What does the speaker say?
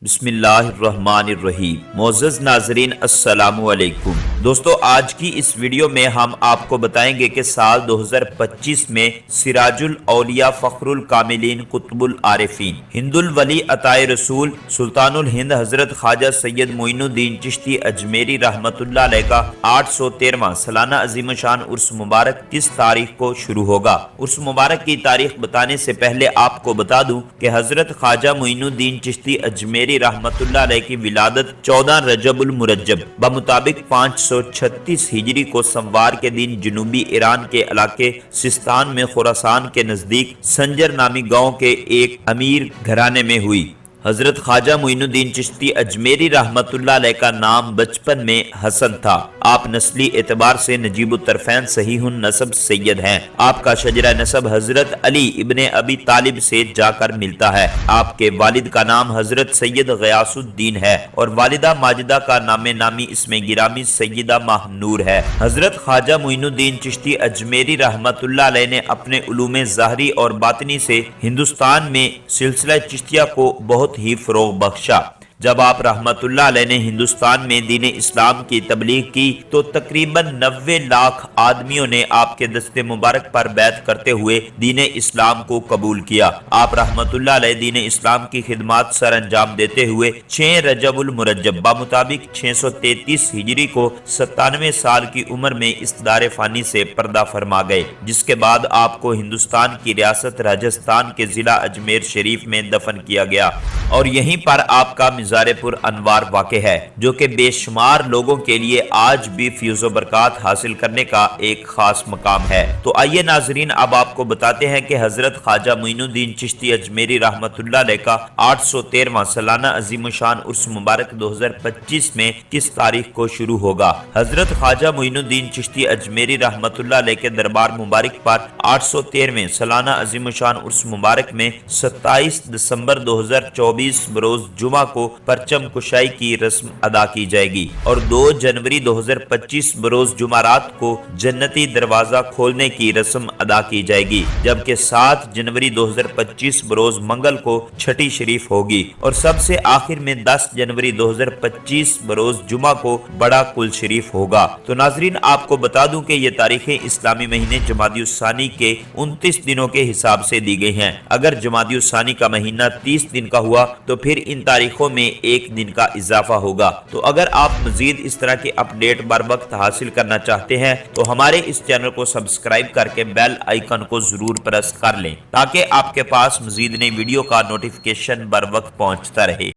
بسم اللہ الرحمن الرحیم۔ معزز ناظرین السلام علیکم۔ دوستو آج کی اس ویڈیو میں ہم آپ کو بتائیں گے کہ سال 2025 میں سراج الاولیاء فخر الکاملین قطب العارفین ہند الولی عطائے رسول سلطان الہند حضرت خواجہ سید معین الدین چشتی اجمیری رحمت اللہ علیہ کا 813واں سالانہ عظیم شان عرس مبارک کس تاریخ کو شروع ہوگا؟ عرس مبارک کی تاریخ بتانے سے پہلے آپ کو بتا دوں کہ حضرت خواجہ معین الدین چشتی اجمیری رحمت اللہ علیہ کی ولادت 14 رجب المرجب بمطابق 536 ہجری کو سموار کے دن جنوبی ایران کے علاقے سستان میں خراسان کے نزدیک سنجر نامی گاؤں کے ایک امیر گھرانے میں ہوئی۔ حضرت خواجہ معین الدین چشتی اجمیری رحمت اللہ علیہ کا نام بچپن میں حسن تھا۔ آپ نسلی اعتبار سے نجیب الطرفین صحیح النسب سید ہیں۔ آپ کا شجرہ نسب حضرت علی ابن ابی طالب سے جا کر ملتا ہے۔ آپ کے والد کا نام حضرت سید غیاث الدین ہے اور والدہ ماجدہ کا نام نامی اسم گرامی سیدہ ماہ نور ہے۔ حضرت خواجہ معین الدین چشتی اجمیری رحمت اللہ علیہ نے اپنے علوم ظاہری اور باطنی سے ہندوستان میں سلسلہ چشتیہ کو بہت ہی فروغ بخشا۔ جب آپ رحمت اللہ علیہ نے ہندوستان میں دین اسلام کی تبلیغ کی تو تقریباً 90 لاکھ آدمیوں نے آپ کے دست مبارک پر بیعت کرتے ہوئے دین اسلام کو قبول کیا۔ آپ رحمت اللہ علیہ دین اسلام کی خدمات سر انجام دیتے ہوئے 6 رجب المرجب بمطابق 633 ہجری کو 97 سال کی عمر میں اس دار فانی سے پردہ فرما گئے، جس کے بعد آپ کو ہندوستان کی ریاست راجستھان کے ضلع اجمیر شریف میں دفن کیا گیا اور یہیں پر آپ کا مزار پر انوار واقع ہے، جو کہ بے شمار لوگوں کے لیے آج بھی فیض و برکات حاصل کرنے کا ایک خاص مقام ہے۔ تو آئیے ناظرین اب آپ کو بتاتے ہیں کہ حضرت خواجہ معین الدین چشتی اجمیری رحمت اللہ علیہ کا 813واں سالانہ عظیم شان عرس مبارک 2025 میں کس تاریخ کو شروع ہوگا۔ حضرت خواجہ معین الدین چشتی اجمیری رحمت اللہ علیہ کے دربار مبارک پر 813ویں سالانہ عظیم شان عرس مبارک میں 27 دسمبر 2024 بروز جمعہ کو پرچم کشائی کی رسم ادا کی جائے گی اور 2 جنوری 2025 بروز جمعرات کو جنتی دروازہ کھولنے کی رسم ادا کی جائے گی، جبکہ 7 جنوری 2025 بروز منگل کو چھٹی شریف ہوگی اور سب سے آخر میں 10 جنوری 2025 بروز جمعہ کو بڑا کل شریف ہوگا۔ تو ناظرین آپ کو بتا دوں کہ یہ تاریخیں اسلامی مہینے جمادی الثانی کے 29 دنوں کے حساب سے دی گئی ہیں۔ اگر جمادی الثانی کا مہینہ 30 دن کا ہوا تو پھر ان تاریخوں میں ایک دن کا اضافہ ہوگا۔ تو اگر آپ مزید اس طرح کے اپڈیٹ بر وقت حاصل کرنا چاہتے ہیں تو ہمارے اس چینل کو سبسکرائب کر کے بیل آئیکن کو ضرور پریس کر لیں تاکہ آپ کے پاس مزید نئی ویڈیو کا نوٹیفیکیشن بر وقت پہنچتا رہے۔